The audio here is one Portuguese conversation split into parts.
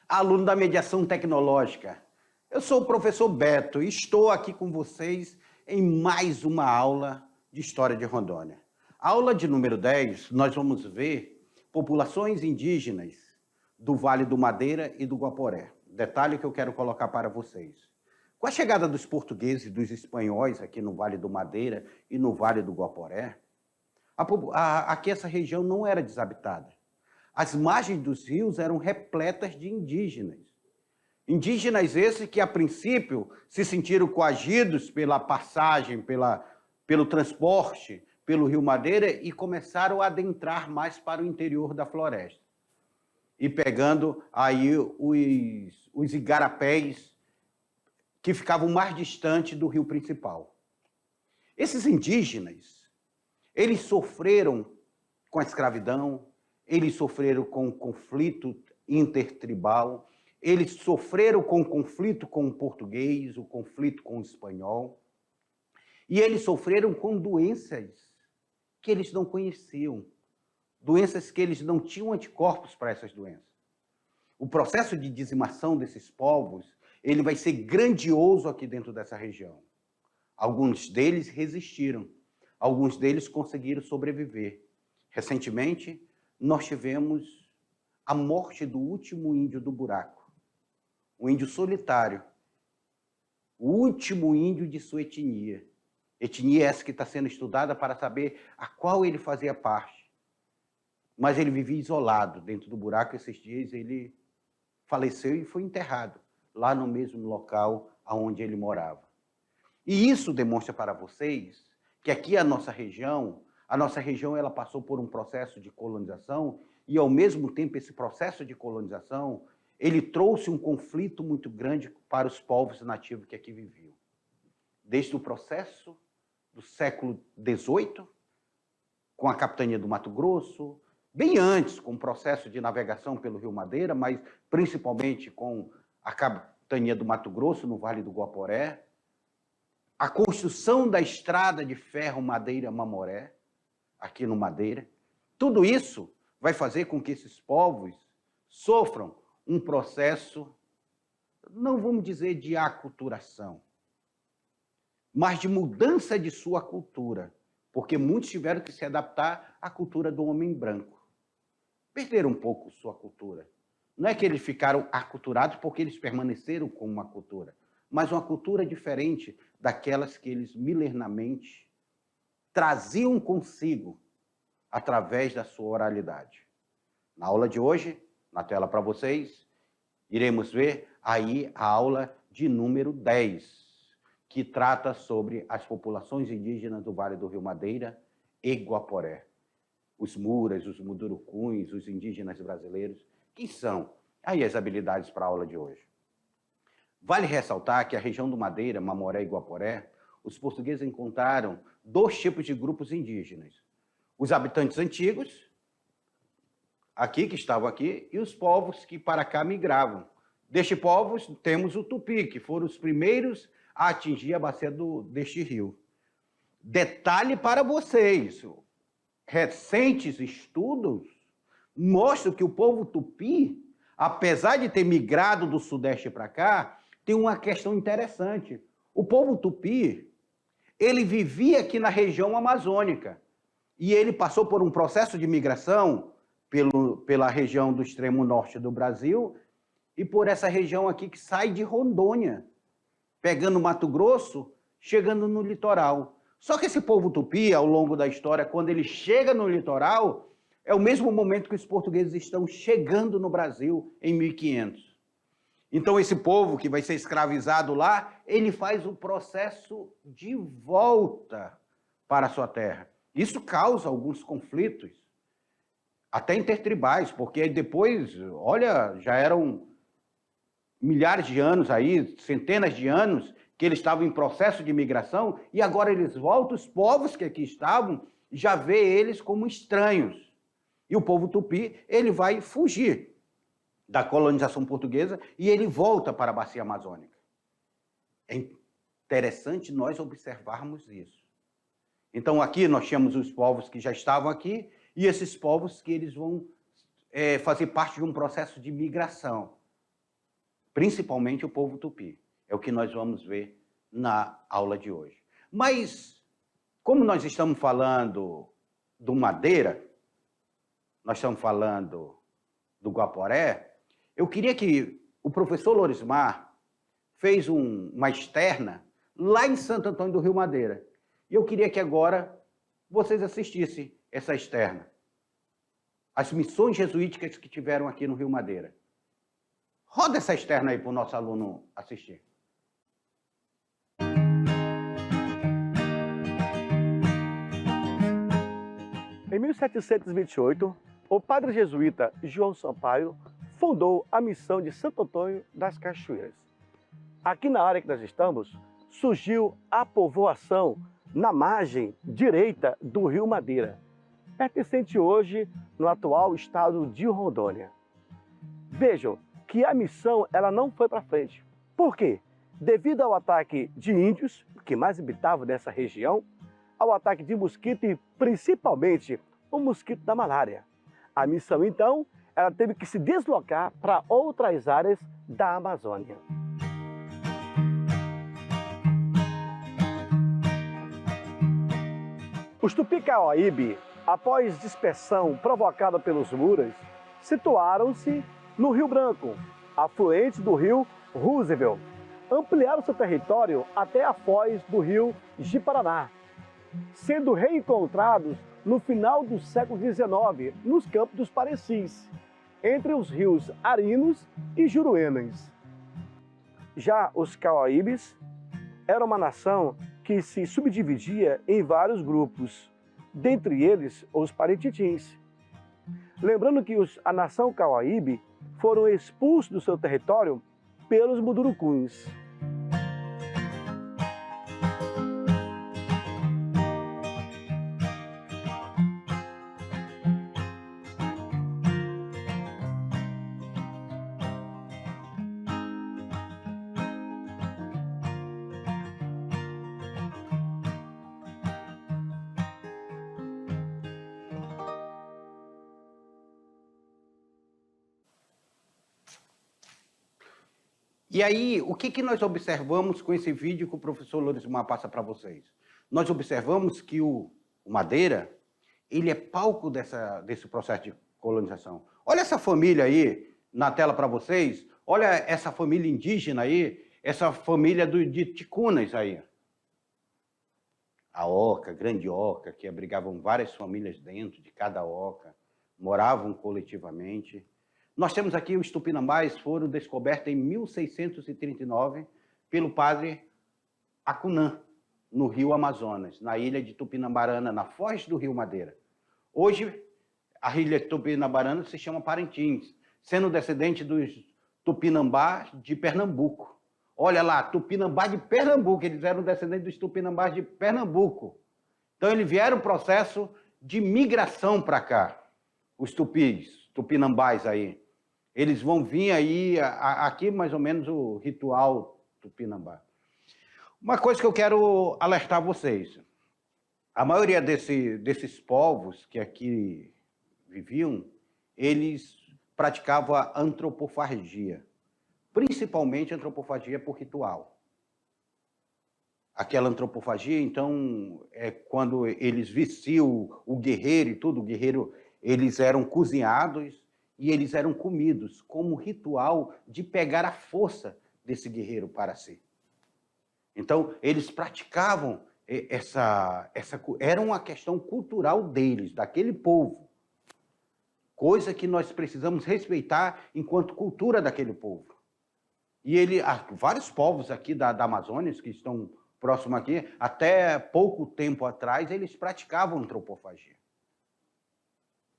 aluno da mediação tecnológica. Eu sou o professor Beto e estou aqui com vocês em mais uma aula de História de Rondônia. Aula de número 10, nós vamos ver populações indígenas do Vale do Madeira e do Guaporé. Detalhe que eu quero colocar para vocês. Com a chegada dos portugueses e dos espanhóis aqui no Vale do Madeira e no Vale do Guaporé, aqui essa região não era desabitada. As margens dos rios eram repletas de indígenas. Indígenas esses que, a princípio, se sentiram coagidos pela passagem, pelo transporte, pelo Rio Madeira e começaram a adentrar mais para o interior da floresta. E pegando aí os igarapés que ficavam mais distante do rio principal. Esses indígenas, eles sofreram com a escravidão, eles sofreram com o conflito intertribal, eles sofreram com o conflito com o português, o conflito com o espanhol, e eles sofreram com doenças que eles não conheciam, doenças que eles não tinham anticorpos para essas doenças. O processo de dizimação desses povos, ele vai ser grandioso aqui dentro dessa região. Alguns deles resistiram, alguns deles conseguiram sobreviver. Recentemente, nós tivemos a morte do último índio do buraco, um índio solitário, o último índio de sua etnia. Etnia essa que está sendo estudada para saber a qual ele fazia parte. Mas ele vivia isolado dentro do buraco. Esses dias ele faleceu e foi enterrado lá no mesmo local onde ele morava. E isso demonstra para vocês que aqui a nossa região ela passou por um processo de colonização e, ao mesmo tempo, esse processo de colonização, ele trouxe um conflito muito grande para os povos nativos que aqui viviam. Desde o processo do século XVIII, com a capitania do Mato Grosso, bem antes, com o processo de navegação pelo Rio Madeira, mas principalmente com a capitania do Mato Grosso, no Vale do Guaporé, a construção da estrada de ferro Madeira-Mamoré, aqui no Madeira, tudo isso vai fazer com que esses povos sofram um processo, não vamos dizer de aculturação, mas de mudança de sua cultura, porque muitos tiveram que se adaptar à cultura do homem branco. Perderam um pouco sua cultura. Não é que eles ficaram aculturados porque eles permaneceram com uma cultura, mas uma cultura diferente daquelas que eles milenarmente traziam consigo através da sua oralidade. Na aula de hoje, na tela para vocês, iremos ver aí a aula de número 10, que trata sobre as populações indígenas do Vale do Rio Madeira e Guaporé. Os muras, os mundurucuns, os indígenas brasileiros, quem são? Aí as habilidades para a aula de hoje. Vale ressaltar que a região do Madeira, Mamoré e Guaporé, os portugueses encontraram dois tipos de grupos indígenas. Os habitantes antigos, aqui, que estavam aqui, e os povos que para cá migravam. Destes povos, temos o Tupi, que foram os primeiros a atingir a bacia deste rio. Detalhe para vocês, recentes estudos mostram que o povo Tupi, apesar de ter migrado do Sudeste para cá, tem uma questão interessante. O povo Tupi, ele vivia aqui na região amazônica e ele passou por um processo de migração pela região do extremo norte do Brasil e por essa região aqui que sai de Rondônia, pegando Mato Grosso, chegando no litoral. Só que esse povo Tupi, ao longo da história, quando ele chega no litoral, é o mesmo momento que os portugueses estão chegando no Brasil em 1500. Então, esse povo que vai ser escravizado lá, ele faz o processo de volta para a sua terra. Isso causa alguns conflitos, até intertribais, porque depois, olha, já eram milhares de anos aí, centenas de anos, que eles estavam em processo de migração, e agora eles voltam, os povos que aqui estavam, já vê eles como estranhos. E o povo Tupi, ele vai fugir da colonização portuguesa e ele volta para a bacia amazônica. É interessante nós observarmos isso. Então, aqui nós tínhamos os povos que já estavam aqui e esses povos que eles vão fazer parte de um processo de migração. principalmente o povo tupi. É o que nós vamos ver na aula de hoje. Mas, como nós estamos falando do Madeira, nós estamos falando do Guaporé, eu queria que o professor Lorismar fez uma externa lá em Santo Antônio do Rio Madeira. E eu queria que agora vocês assistissem essa externa. As missões jesuíticas que tiveram aqui no Rio Madeira. Roda essa externa aí para o nosso aluno assistir. Em 1728, o padre jesuíta João Sampaio fundou a missão de Santo Antônio das Cachoeiras. Aqui na área que nós estamos, surgiu a povoação na margem direita do Rio Madeira, pertencente hoje no atual estado de Rondônia. Vejam que a missão ela não foi para frente. Por quê? Devido ao ataque de índios, que mais habitavam nessa região, ao ataque de mosquito e principalmente o mosquito da malária. A missão, então, ela teve que se deslocar para outras áreas da Amazônia. Os Tupi-Carauíbe, após dispersão provocada pelos Muras, situaram-se no Rio Branco, afluente do rio Roosevelt. Ampliaram seu território até a foz do rio Ji-Paraná, sendo reencontrados no final do século XIX, nos Campos dos Parecis, entre os rios Arinos e Juruenas. Já os Carauíbes eram uma nação que se subdividia em vários grupos, dentre eles os Parintitins. Lembrando que a nação Carauíbe foram expulsos do seu território pelos Mundurucus. E aí, o que nós observamos com esse vídeo que o professor Lorismar passa para vocês? Nós observamos que o Madeira, ele é palco desse processo de colonização. Olha essa família aí na tela para vocês, olha essa família indígena aí, essa família de Ticunas aí. A oca, grande oca, que abrigavam várias famílias dentro de cada oca, moravam coletivamente. Nós temos aqui os Tupinambás, foram descobertos em 1639 pelo padre Acunã, no rio Amazonas, na ilha de Tupinambarana, na foz do rio Madeira. Hoje, a ilha de Tupinambarana se chama Parintins, sendo descendente dos Tupinambás de Pernambuco. Olha lá, Tupinambá de Pernambuco, eles eram descendentes dos Tupinambás de Pernambuco. Então, eles vieram um processo de migração para cá, os tupis, Tupinambás aí. Eles vão vir aí, aqui mais ou menos o ritual Tupinambá. Uma coisa que eu quero alertar vocês. A maioria desses povos que aqui viviam, eles praticavam a antropofagia. Principalmente antropofagia por ritual. Aquela antropofagia, então, é quando eles vestiam o guerreiro e tudo, o guerreiro, eles eram cozinhados, e eles eram comidos como ritual de pegar a força desse guerreiro para si. Então, eles praticavam era uma questão cultural deles, daquele povo. Coisa que nós precisamos respeitar enquanto cultura daquele povo. E vários povos aqui da Amazônia, que estão próximos aqui, até pouco tempo atrás, eles praticavam antropofagia.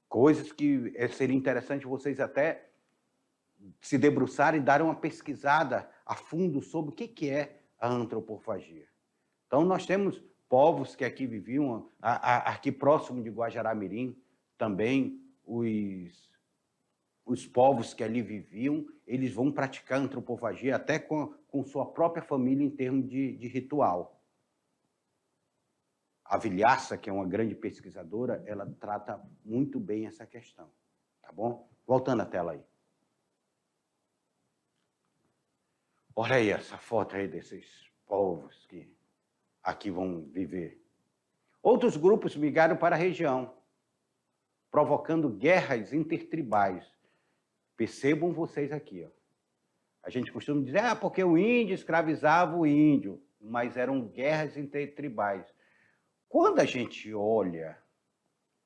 Coisas que seria interessante vocês até se debruçarem e darem uma pesquisada a fundo sobre o que é a antropofagia. Então, nós temos povos que aqui viviam, aqui próximo de Guajará-Mirim, também os povos que ali viviam, eles vão praticar antropofagia até com sua própria família em termos de ritual. A Vilhaça, que é uma grande pesquisadora, ela trata muito bem essa questão, tá bom? Voltando à tela aí. Olha aí essa foto aí desses povos que aqui vão viver. Outros grupos migraram para a região, provocando guerras intertribais. Percebam vocês aqui, ó. A gente costuma dizer, porque o índio escravizava o índio, mas eram guerras intertribais. Quando a gente olha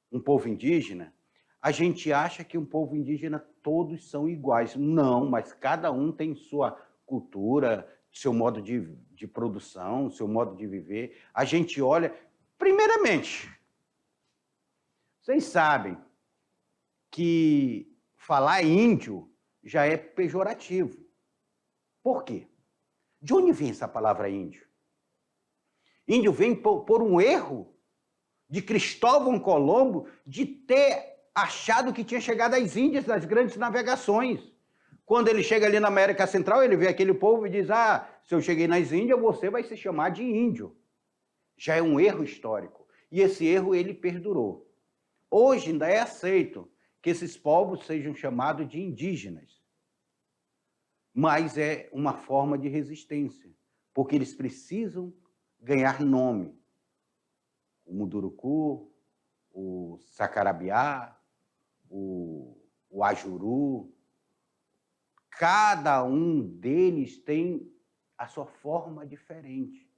um povo indígena, a gente acha que um povo indígena todos são iguais. Não, mas cada um tem sua cultura, seu modo de produção, seu modo de viver. A gente olha, primeiramente, vocês sabem que falar índio já é pejorativo. Por quê? De onde vem essa palavra índio? Índio vem por um erro de Cristóvão Colombo de ter achado que tinha chegado às Índias das grandes navegações. Quando ele chega ali na América Central, ele vê aquele povo e diz, se eu cheguei nas Índias, você vai se chamar de índio. Já é um erro histórico. E esse erro, ele perdurou. Hoje ainda é aceito que esses povos sejam chamados de indígenas. Mas é uma forma de resistência, porque eles precisam ganhar nome. O Munduruku, o Sacarabiá, o Ajuru. Cada um deles tem a sua forma diferente,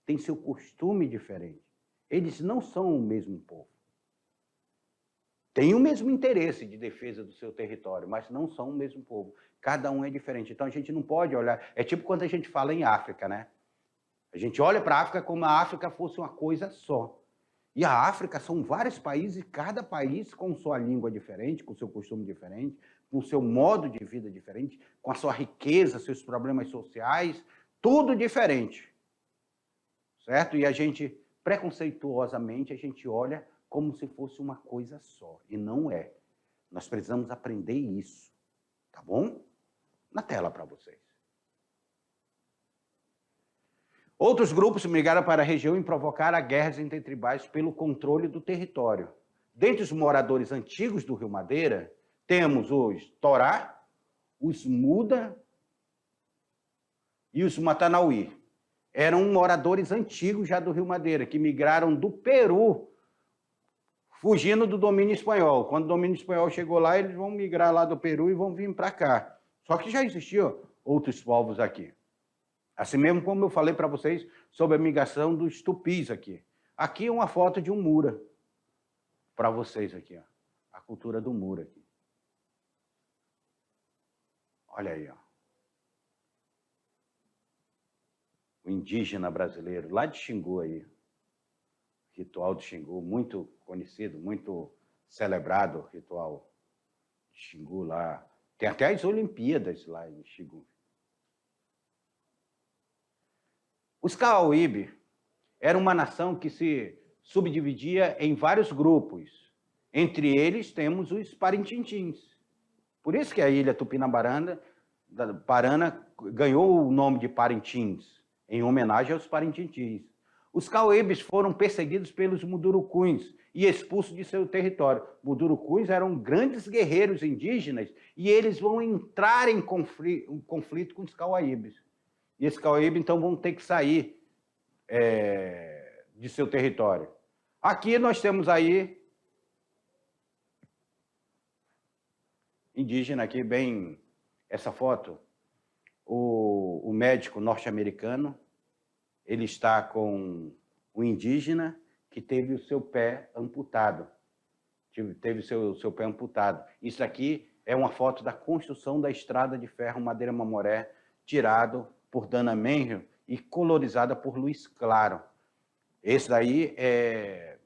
tem seu costume diferente. Eles não são o mesmo povo. Têm o mesmo interesse de defesa do seu território, mas não são o mesmo povo. Cada um é diferente. Então a gente não pode olhar... É tipo quando a gente fala em África, né? A gente olha para a África como a África fosse uma coisa só. E a África são vários países, cada país com sua língua diferente, com seu costume diferente, com seu modo de vida diferente, com a sua riqueza, seus problemas sociais, tudo diferente. Certo? E a gente, preconceituosamente, a gente olha como se fosse uma coisa só. E não é. Nós precisamos aprender isso. Tá bom? Na tela para vocês. Outros grupos migraram para a região e provocaram guerras intertribais pelo controle do território. Dentre os moradores antigos do Rio Madeira, temos os Torá, os Muda e os Matanauí. Eram moradores antigos já do Rio Madeira, que migraram do Peru, fugindo do domínio espanhol. Quando o domínio espanhol chegou lá, eles vão migrar lá do Peru e vão vir para cá. Só que já existiam outros povos aqui. Assim mesmo como eu falei para vocês sobre a migração dos tupis aqui. Aqui é uma foto de um Mura. Para vocês aqui, ó. A cultura do Mura aqui. Olha aí, ó. O indígena brasileiro, lá de Xingu aí. Ritual de Xingu, muito conhecido, muito celebrado, ritual de Xingu lá. Tem até as Olimpíadas lá em Xingu. Os Cauíbe eram uma nação que se subdividia em vários grupos. Entre eles temos os Parintintins. Por isso que a ilha Tupinambara Parana ganhou o nome de Parintins, em homenagem aos Parintintins. Os Cauíbes foram perseguidos pelos Mundurucuns e expulsos de seu território. Mundurucuns eram grandes guerreiros indígenas e eles vão entrar em conflito com os Cauíbes. E esses Cauíbes, então, vão ter que sair de seu território. Aqui nós temos aí indígena, aqui bem essa foto, o médico norte-americano, ele está com o indígena que teve o seu pé amputado. Teve o seu pé amputado. Isso aqui é uma foto da construção da estrada de ferro Madeira Mamoré, tirado por Dana Menro e colorizada por Luiz Claro. Esse daí é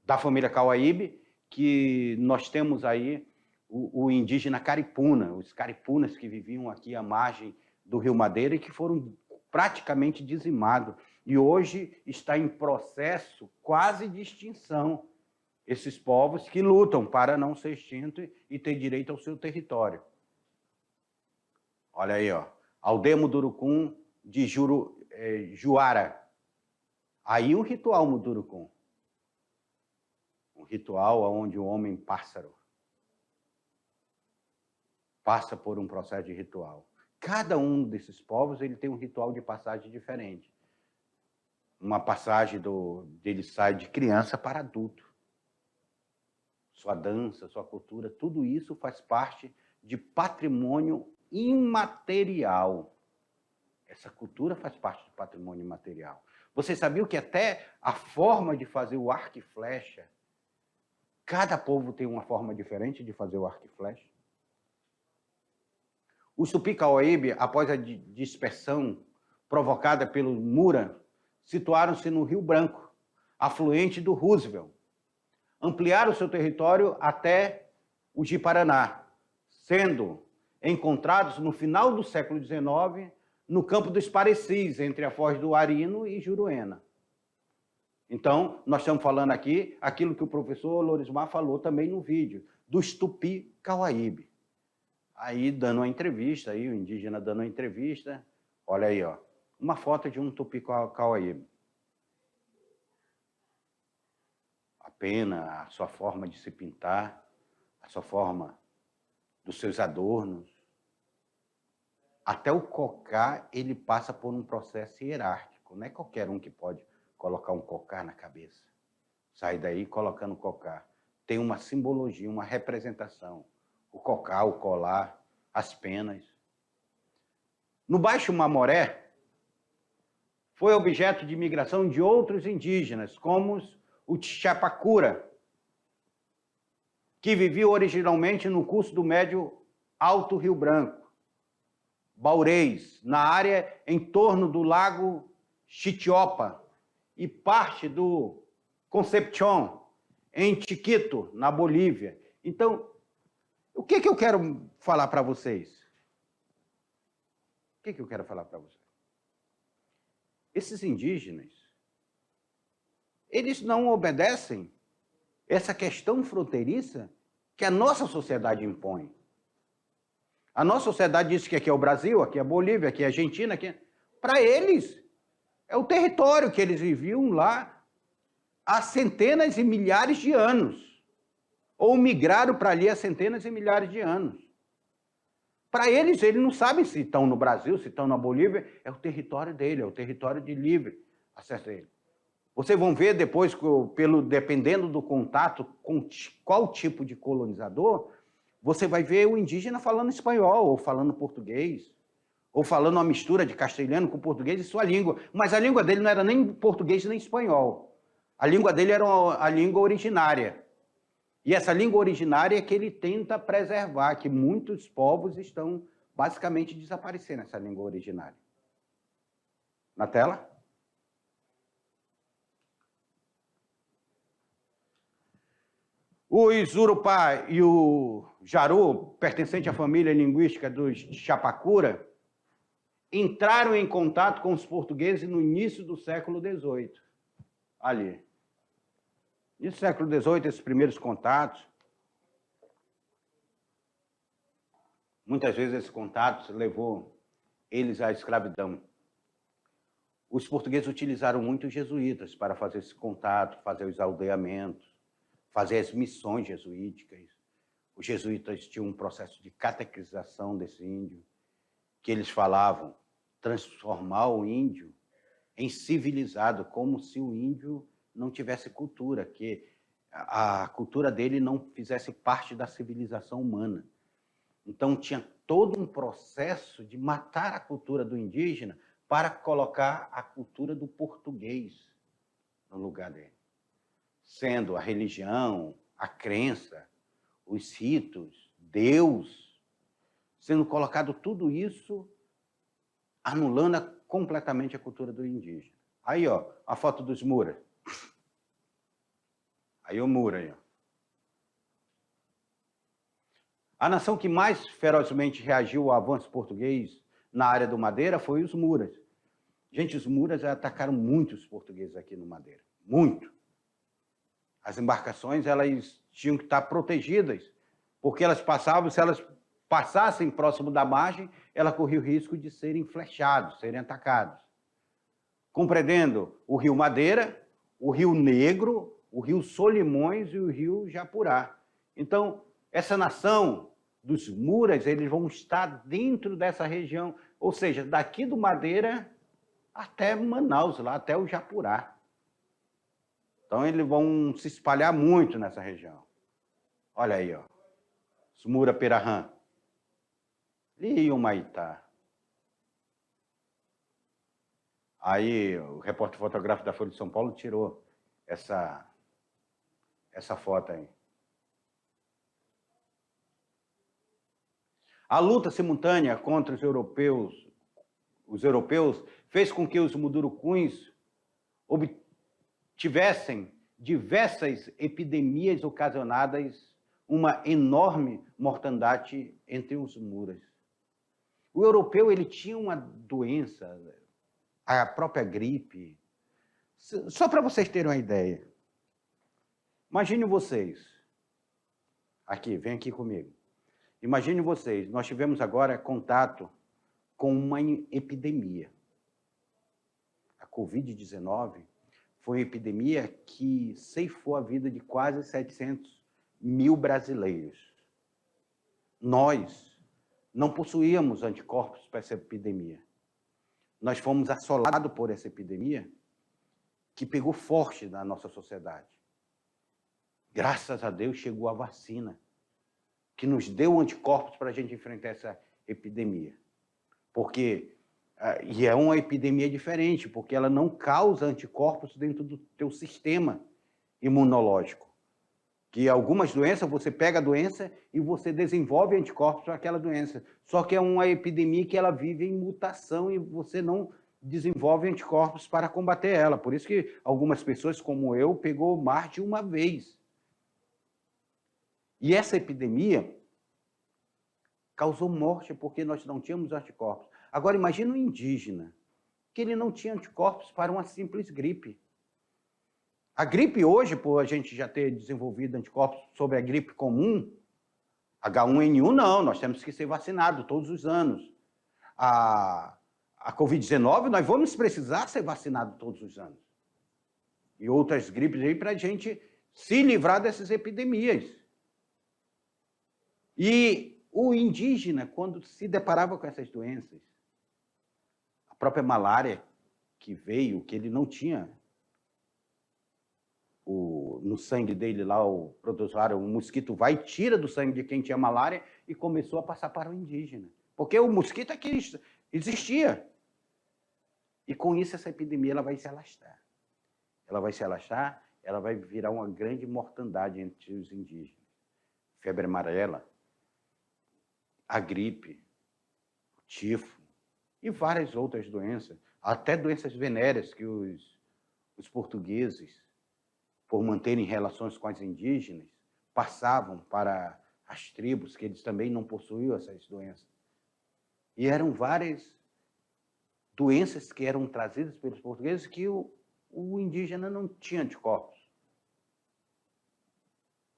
da família Cauaíbe, que nós temos aí o indígena Caripuna, os caripunas que viviam aqui à margem do Rio Madeira e que foram praticamente dizimados. E hoje está em processo quase de extinção. Esses povos que lutam para não ser extintos e ter direito ao seu território. Olha aí, ó. Aldeia Mundurucum de Juara. Aí um ritual Mundurucum. Um ritual onde o homem pássaro passa por um processo de ritual. Cada um desses povos ele tem um ritual de passagem diferente. Uma passagem dele sai de criança para adulto. Sua dança, sua cultura, tudo isso faz parte de patrimônio imaterial. Essa cultura faz parte do patrimônio imaterial. Você sabia que até a forma de fazer o arco e flecha, cada povo tem uma forma diferente de fazer o arco e flecha? Os Tupi-Cauaíbe, após a dispersão provocada pelo Mura, situaram-se no Rio Branco, afluente do Roosevelt. Ampliaram seu território até o Ji-Paraná, sendo encontrados no final do século XIX no campo dos Parecis, entre a Foz do Arino e Juruena. Então, nós estamos falando aqui aquilo que o professor Lorismar falou também no vídeo, dos Tupi-Cauaíbe. Aí, dando uma entrevista, aí, o indígena dando uma entrevista, olha aí, ó, uma foto de um Tupi-Cauaíbe. A pena, a sua forma de se pintar, a sua forma dos seus adornos. Até o cocá, ele passa por um processo hierárquico. Não é qualquer um que pode colocar um cocá na cabeça. Sai daí colocando cocá. Tem uma simbologia, uma representação. O cocá, o colar, as penas. No Baixo Mamoré, foi objeto de migração de outros indígenas, como o Tchapacura, que vivia originalmente no curso do Médio Alto Rio Branco, Baurês, na área em torno do Lago Xitiopa e parte do Concepción, em Chiquito, na Bolívia. Então, o que eu quero falar para vocês? O que eu quero falar para vocês? Esses indígenas, eles não obedecem essa questão fronteiriça que a nossa sociedade impõe. A nossa sociedade diz que aqui é o Brasil, aqui é a Bolívia, aqui é a Argentina. Para eles, é o território que eles viviam lá há centenas e milhares de anos. Ou migraram para ali há centenas e milhares de anos. Para eles não sabem se estão no Brasil, se estão na Bolívia, é o território dele, é o território de livre acesso a ele. Vocês vão ver depois, dependendo do contato com qual tipo de colonizador, você vai ver o indígena falando espanhol, ou falando português, ou falando uma mistura de castelhano com português e sua língua. Mas a língua dele não era nem português nem espanhol. A língua dele era a língua originária. E essa língua originária é que ele tenta preservar, que muitos povos estão basicamente desaparecendo, essa língua originária. Na tela? Os Urupá e o Jaru, pertencente à família linguística dos Chapacura, entraram em contato com os portugueses no início do século XVIII. Ali. No século XVIII, esses primeiros contatos, muitas vezes esses contatos levou eles à escravidão. Os portugueses utilizaram muito os jesuítas para fazer esse contato, fazer os aldeamentos, fazer as missões jesuíticas. Os jesuítas tinham um processo de catequização desse índio, que eles falavam transformar o índio em civilizado, como se o índio não tivesse cultura, que a cultura dele não fizesse parte da civilização humana. Então, tinha todo um processo de matar a cultura do indígena para colocar a cultura do português no lugar dele. Sendo a religião, a crença, os ritos, Deus, sendo colocado tudo isso, anulando completamente a cultura do indígena. Aí, ó, a foto dos Muras. Aí o Mura, aí, ó. A nação que mais ferozmente reagiu ao avanço português na área do Madeira foi os Muras. Gente, os Muras atacaram muitos portugueses aqui no Madeira. Muito. As embarcações, elas tinham que estar protegidas, porque elas passavam, se elas passassem próximo da margem, ela corria o risco de serem flechados, serem atacados. Compreendendo o Rio Madeira, o Rio Negro, o Rio Solimões e o Rio Japurá. Então, essa nação, dos Muras, eles vão estar dentro dessa região, ou seja, daqui do Madeira até Manaus, lá até o Japurá. Então, eles vão se espalhar muito nessa região. Olha aí, ó. Os Mura-Pirahã. E o Humaitá. Aí, o repórter fotográfico da Folha de São Paulo tirou essa foto aí. A luta simultânea contra os europeus fez com que os mundurucus obtivessem diversas epidemias ocasionadas uma enorme mortandade entre os muras. O europeu ele tinha uma doença, a própria gripe. Só para vocês terem uma ideia. Imagine vocês. Aqui, vem aqui comigo. Imagine vocês, nós tivemos agora contato com uma epidemia. A Covid-19 foi uma epidemia que ceifou a vida de quase 700 mil brasileiros. Nós não possuíamos anticorpos para essa epidemia. Nós fomos assolados por essa epidemia que pegou forte na nossa sociedade. Graças a Deus chegou a vacina, que nos deu anticorpos para a gente enfrentar essa epidemia. E é uma epidemia diferente, porque ela não causa anticorpos dentro do teu sistema imunológico. Que algumas doenças, você pega a doença e você desenvolve anticorpos para aquela doença. Só que é uma epidemia que ela vive em mutação e você não desenvolve anticorpos para combater ela. Por isso que algumas pessoas, como eu, pegou mais de uma vez. E essa epidemia causou morte porque nós não tínhamos anticorpos. Agora, imagina um indígena, que ele não tinha anticorpos para uma simples gripe. A gripe hoje, por a gente já ter desenvolvido anticorpos sobre a gripe comum, H1N1 não, nós temos que ser vacinados todos os anos. A Covid-19, nós vamos precisar ser vacinados todos os anos. E outras gripes aí para a gente se livrar dessas epidemias. E o indígena, quando se deparava com essas doenças, a própria malária que veio, que ele não tinha no sangue dele lá, o protozoário, o mosquito vai e tira do sangue de quem tinha malária e começou a passar para o indígena. Porque o mosquito aqui existia. E com isso essa epidemia ela vai se alastrar. Ela vai se alastrar, ela vai virar uma grande mortandade entre os indígenas. Febre amarela, a gripe, o tifo e várias outras doenças, até doenças venéreas que os portugueses, por manterem relações com as indígenas, passavam para as tribos, que eles também não possuíam essas doenças. E eram várias doenças que eram trazidas pelos portugueses que o indígena não tinha anticorpos.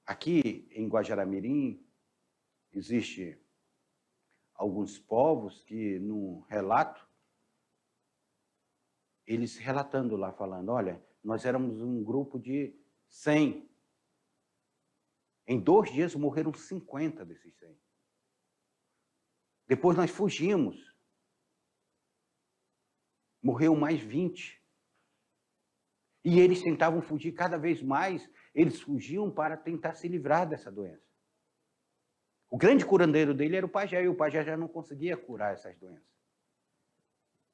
Aqui em Guajará-Mirim, existe alguns povos que, num relato, eles relatando lá, falando, olha, nós éramos um grupo de 100. Em 2 dias morreram 50 desses 100. Depois nós fugimos. Morreu mais 20. E eles tentavam fugir cada vez mais, eles fugiam para tentar se livrar dessa doença. O grande curandeiro dele era o pajé, e o pajé já não conseguia curar essas doenças.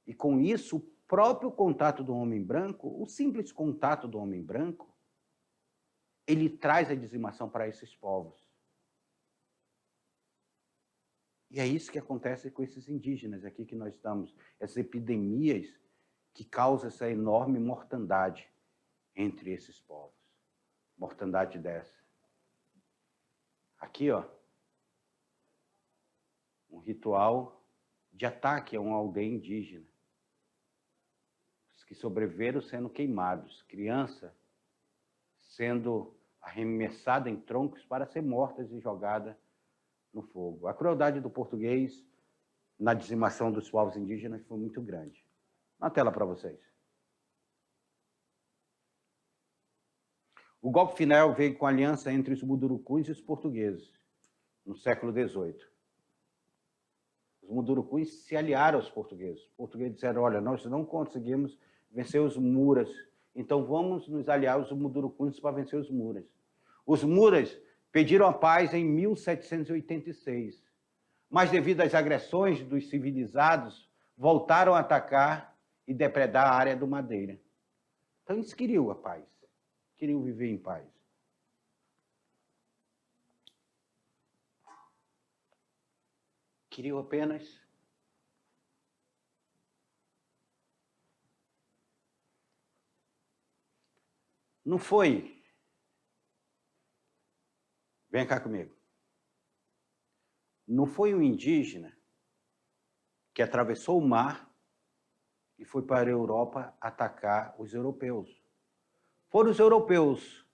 E com isso, o próprio contato do homem branco, o simples contato do homem branco, ele traz a dizimação para esses povos. E é isso que acontece com esses indígenas aqui que nós estamos, essas epidemias que causam essa enorme mortandade entre esses povos. Mortandade dessa. Aqui, ó, um ritual de ataque a uma aldeia indígena. Os que sobreviveram sendo queimados, criança sendo arremessada em troncos para ser mortas e jogada no fogo. A crueldade do português na dizimação dos povos indígenas foi muito grande. Na tela para vocês. O golpe final veio com a aliança entre os mundurucus e os portugueses. no século XVIII. Os mundurucus se aliaram aos portugueses. Os portugueses disseram, olha, nós não conseguimos vencer os muras, então vamos nos aliar aos mundurucus para vencer os muras. Os muras pediram a paz em 1786, mas devido às agressões dos civilizados, voltaram a atacar e depredar a área do Madeira. Então eles queriam a paz, queriam viver em paz. Queriam apenas não foi. Vem cá comigo. Não foi um indígena que atravessou o mar e foi para a Europa atacar os europeus. Foram os europeus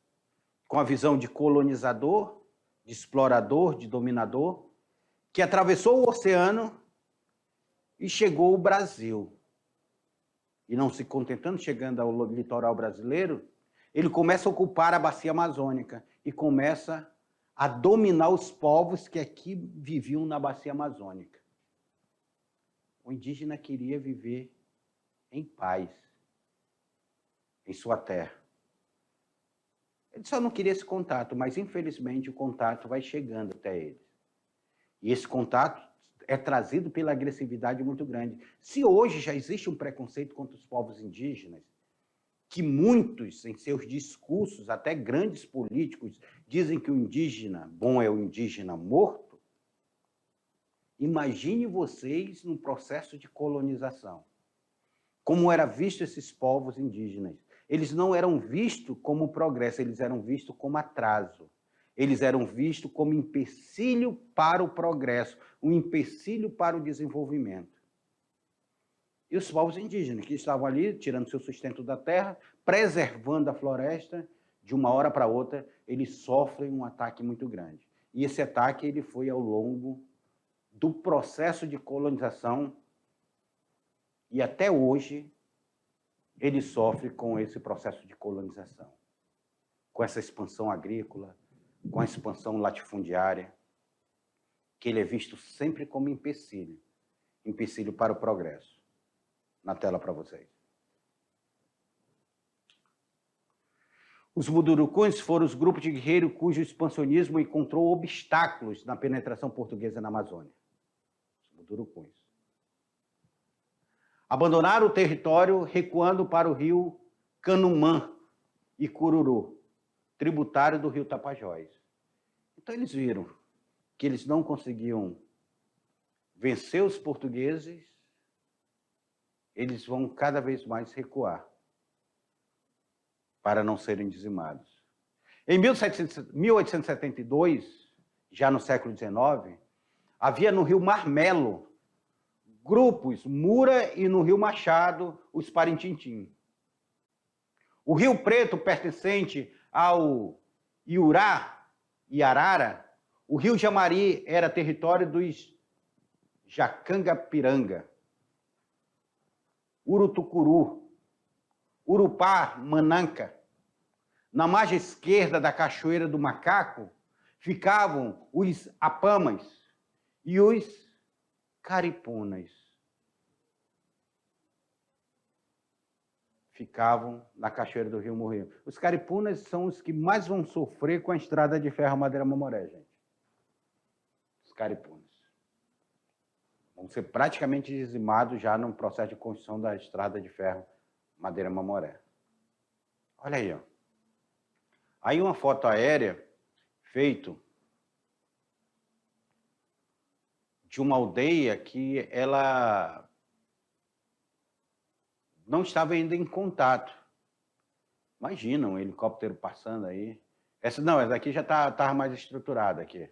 com a visão de colonizador, de explorador, de dominador, que atravessou o oceano e chegou ao Brasil. E não se contentando, chegando ao litoral brasileiro, ele começa a ocupar a bacia amazônica e começa a dominar os povos que aqui viviam na bacia amazônica. O indígena queria viver em paz, em sua terra. Ele só não queria esse contato, mas infelizmente o contato vai chegando até eles. E esse contato é trazido pela agressividade muito grande. Se hoje já existe um preconceito contra os povos indígenas, que muitos, em seus discursos, até grandes políticos, dizem que o indígena bom é o indígena morto, imagine vocês num processo de colonização. Como era visto esses povos indígenas? Eles não eram vistos como progresso, eles eram vistos como atraso. Eles eram vistos como empecilho para o progresso, um empecilho para o desenvolvimento. E os povos indígenas que estavam ali, tirando seu sustento da terra, preservando a floresta, de uma hora para outra, eles sofrem um ataque muito grande. E esse ataque ele foi ao longo do processo de colonização e até hoje ele sofre com esse processo de colonização, com essa expansão agrícola, com a expansão latifundiária, que ele é visto sempre como empecilho, empecilho para o progresso. Na tela para vocês. Os mundurucus foram os grupos de guerreiros cujo expansionismo encontrou obstáculos na penetração portuguesa na Amazônia. Os mundurucus. Abandonaram o território recuando para o rio Canumã e Cururu, tributário do rio Tapajós. Então eles viram que eles não conseguiam vencer os portugueses, eles vão cada vez mais recuar para não serem dizimados. Em 1872, já no século XIX, havia no rio Marmelo grupos Mura e no rio Machado os Parintintim. O Rio Preto, pertencente ao Iurá e Arara, o rio Jamari era território dos Jacangapiranga. Urutucuru, Urupá, Mananca. Na margem esquerda da Cachoeira do Macaco ficavam os Apamas e os Caripunas. Ficavam na Cachoeira do Rio Morrinho. Os Caripunas são os que mais vão sofrer com a estrada de ferro Madeira-Mamoré, gente. Os Caripunas. Vão ser praticamente dizimados já no processo de construção da estrada de ferro Madeira-Mamoré. Olha aí, ó. Aí uma foto aérea feita de uma aldeia que ela não estava ainda em contato. Imagina um helicóptero passando aí. Essa daqui já estava mais estruturada aqui.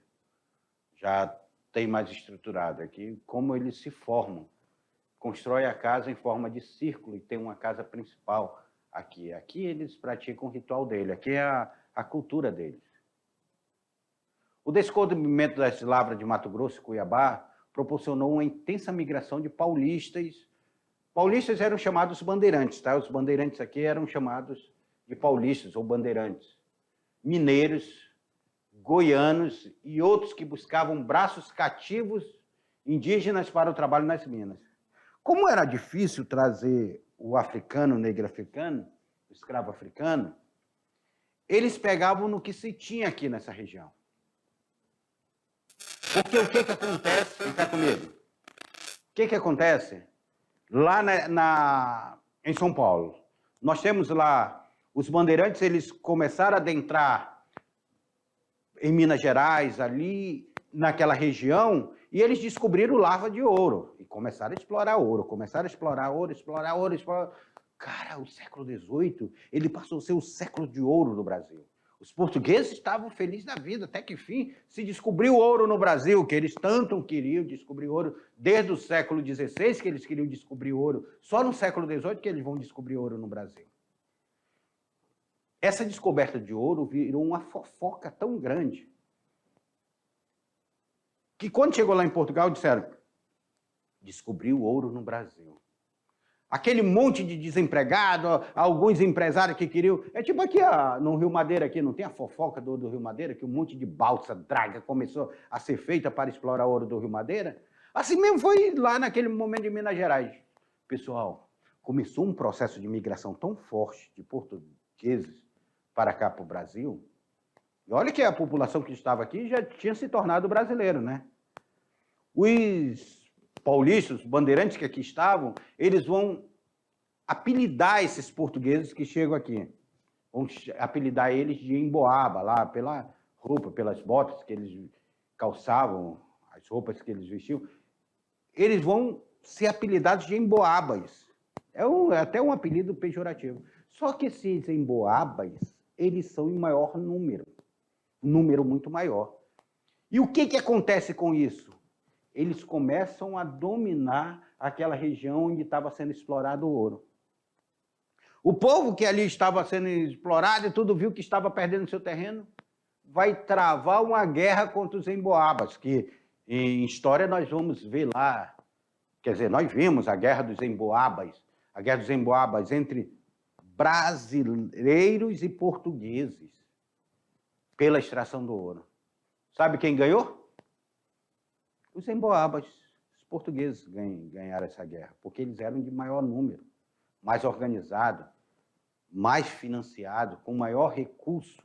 Já tem mais estruturado aqui, como eles se formam. Constrói a casa em forma de círculo e tem uma casa principal aqui. Aqui eles praticam o ritual dele, aqui é a cultura deles. O descobrimento das lavras de Mato Grosso e Cuiabá proporcionou uma intensa migração de paulistas. Paulistas eram chamados bandeirantes, tá? Os bandeirantes aqui eram chamados de paulistas ou bandeirantes. Mineiros goianos e outros que buscavam braços cativos indígenas para o trabalho nas minas. Como era difícil trazer o africano, o negro africano, o escravo africano, eles pegavam no que se tinha aqui nessa região. Porque o que acontece? Fica comigo. O que acontece? Lá em São Paulo, nós temos lá os bandeirantes, eles começaram a adentrar em Minas Gerais, ali naquela região, e eles descobriram larva de ouro e começaram a explorar ouro, explorar ouro. Cara, o século XVIII, ele passou a ser o século de ouro do Brasil. Os portugueses estavam felizes da vida, até que, enfim, se descobriu ouro no Brasil, que eles tanto queriam descobrir ouro, desde o século XVI que eles queriam descobrir ouro, só no século XVIII que eles vão descobrir ouro no Brasil. Essa descoberta de ouro virou uma fofoca tão grande que quando chegou lá em Portugal disseram, descobriu ouro no Brasil. Aquele monte de desempregado, alguns empresários que queriam... É tipo aqui no Rio Madeira, aqui, não tem a fofoca do Rio Madeira, que um monte de balsa, draga começou a ser feita para explorar ouro do Rio Madeira? Assim mesmo foi lá naquele momento de Minas Gerais. Pessoal, começou um processo de migração tão forte de portugueses para cá, para o Brasil. E olha que a população que estava aqui já tinha se tornado brasileiro, né? Os paulistas, os bandeirantes que aqui estavam, eles vão apelidar esses portugueses que chegam aqui. Vão apelidar eles de emboaba, lá pela roupa, pelas botas que eles calçavam, as roupas que eles vestiam. Eles vão ser apelidados de emboabas. É até um apelido pejorativo. Só que esses emboabas, eles são em maior número. Um número muito maior. E o que acontece com isso? Eles começam a dominar aquela região onde estava sendo explorado o ouro. O povo que ali estava sendo explorado e tudo viu que estava perdendo seu terreno, vai travar uma guerra contra os emboabas, que em história nós vamos ver lá, quer dizer, nós vimos a guerra dos emboabas entre brasileiros e portugueses pela extração do ouro. Sabe quem ganhou? Os emboabas, os portugueses ganharam essa guerra, porque eles eram de maior número, mais organizado, mais financiado, com maior recurso.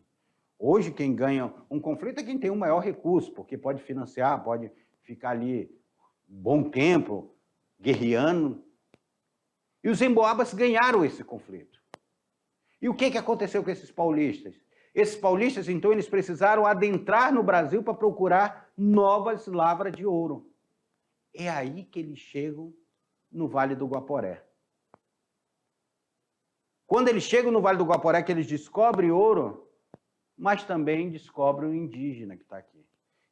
Hoje, quem ganha um conflito é quem tem um maior recurso, porque pode financiar, pode ficar ali um bom tempo, guerreando. E os emboabas ganharam esse conflito. E o que aconteceu com esses paulistas? Esses paulistas, então, eles precisaram adentrar no Brasil para procurar novas lavras de ouro. É aí que eles chegam no Vale do Guaporé. Quando eles chegam no Vale do Guaporé, que eles descobrem ouro, mas também descobrem o indígena que está aqui.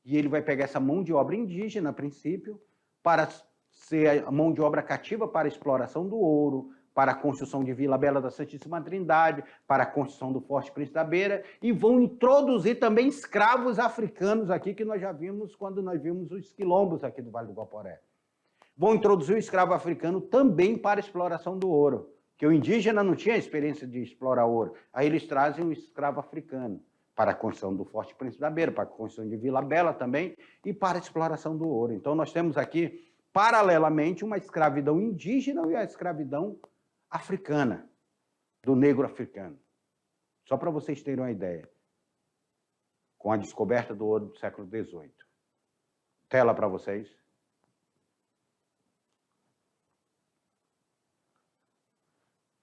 E ele vai pegar essa mão de obra indígena, a princípio, para ser a mão de obra cativa para a exploração do ouro, para a construção de Vila Bela da Santíssima Trindade, para a construção do Forte Príncipe da Beira, e vão introduzir também escravos africanos aqui, que nós já vimos quando nós vimos os quilombos aqui do Vale do Guaporé. Vão introduzir o escravo africano também para a exploração do ouro, que o indígena não tinha experiência de explorar ouro. Aí eles trazem o escravo africano para a construção do Forte Príncipe da Beira, para a construção de Vila Bela também, e para a exploração do ouro. Então nós temos aqui, paralelamente, uma escravidão indígena e a escravidão africana, do negro africano. Só para vocês terem uma ideia, com a descoberta do ouro do século XVIII. Tela para vocês.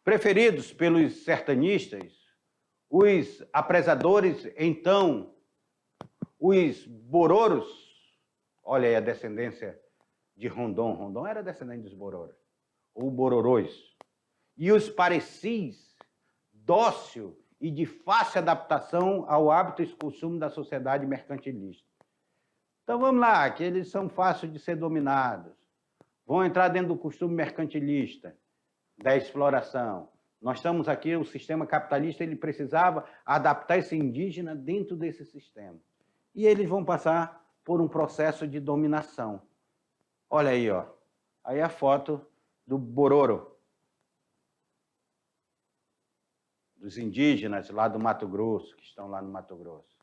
Preferidos pelos sertanistas, os apresadores, então, os bororos, olha aí a descendência de Rondon. Rondon era descendente dos bororos, ou bororôs. E os parecis, dócil e de fácil adaptação ao hábito e costume da sociedade mercantilista. Então vamos lá, que eles são fáceis de ser dominados. Vão entrar dentro do costume mercantilista, da exploração. Nós estamos aqui, o sistema capitalista, ele precisava adaptar esse indígena dentro desse sistema. E eles vão passar por um processo de dominação. Olha aí, ó. Aí a foto do bororo, dos indígenas lá do Mato Grosso, que estão lá no Mato Grosso.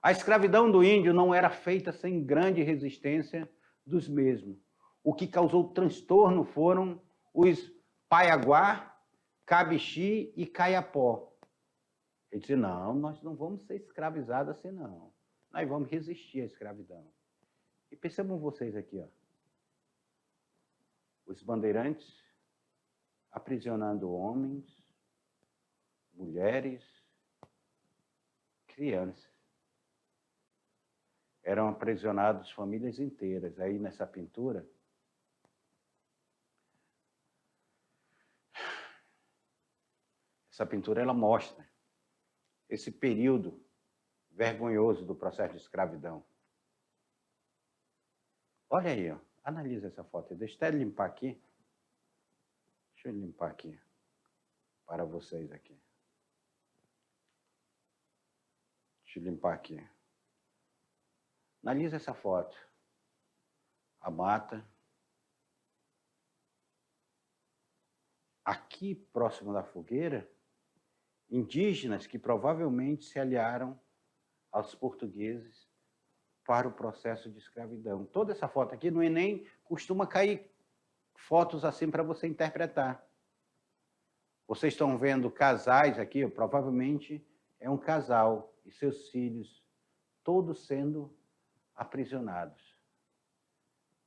A escravidão do índio não era feita sem grande resistência dos mesmos. O que causou transtorno foram os Paiaguá, Cabixi e Caiapó. Ele disse, não, nós não vamos ser escravizados assim, não. Nós vamos resistir à escravidão. E percebam vocês aqui, ó. Os bandeirantes aprisionando homens, mulheres, crianças. Eram aprisionados famílias inteiras. Aí nessa pintura, essa pintura ela mostra esse período vergonhoso do processo de escravidão. Olha aí, ó. Analisa essa foto. Deixa eu até limpar aqui. Deixa eu limpar aqui para vocês aqui. Deixa eu limpar aqui. Analisa essa foto. A mata. Aqui, próximo da fogueira, indígenas que provavelmente se aliaram aos portugueses para o processo de escravidão. Toda essa foto aqui no Enem costuma cair fotos assim para você interpretar. Vocês estão vendo casais aqui, provavelmente é um casal e seus filhos, todos sendo aprisionados.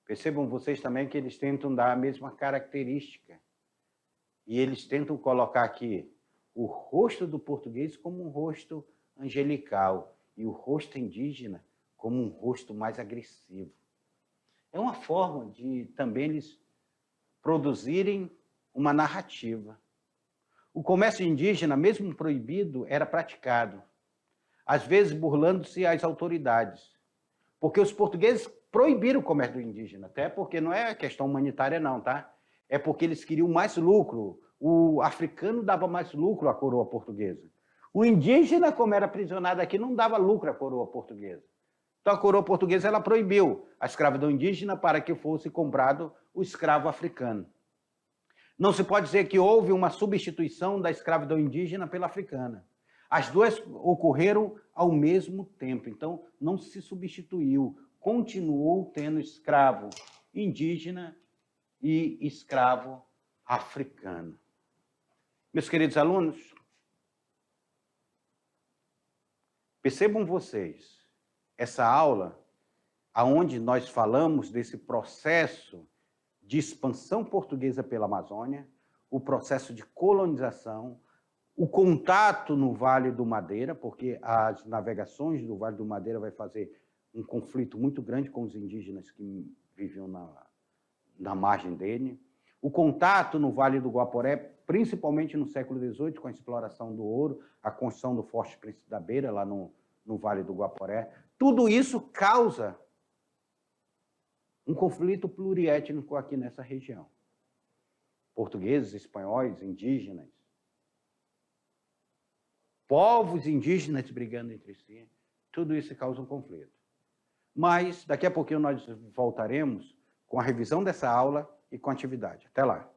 Percebam vocês também que eles tentam dar a mesma característica. E eles tentam colocar aqui o rosto do português como um rosto angelical e o rosto indígena como um rosto mais agressivo. É uma forma de também eles produzirem uma narrativa. O comércio indígena, mesmo proibido, era praticado, às vezes burlando-se às autoridades, porque os portugueses proibiram o comércio indígena, até porque não é questão humanitária não, tá? É porque eles queriam mais lucro. O africano dava mais lucro à coroa portuguesa. O indígena, como era aprisionado aqui, não dava lucro à coroa portuguesa. Então a coroa portuguesa ela proibiu a escravidão indígena para que fosse comprado o escravo africano. Não se pode dizer que houve uma substituição da escravidão indígena pela africana. As duas ocorreram ao mesmo tempo, então não se substituiu. Continuou tendo escravo indígena e escravo africano. Meus queridos alunos, percebam vocês, essa aula, onde nós falamos desse processo de expansão portuguesa pela Amazônia, o processo de colonização, o contato no Vale do Madeira, porque as navegações do Vale do Madeira vai fazer um conflito muito grande com os indígenas que viviam na margem dele, o contato no Vale do Guaporé, principalmente no século XVIII, com a exploração do ouro, a construção do Forte Príncipe da Beira, lá no Vale do Guaporé, tudo isso causa um conflito pluriétnico aqui nessa região. Portugueses, espanhóis, indígenas, povos indígenas brigando entre si, tudo isso causa um conflito. Mas daqui a pouquinho nós voltaremos com a revisão dessa aula e com a atividade. Até lá!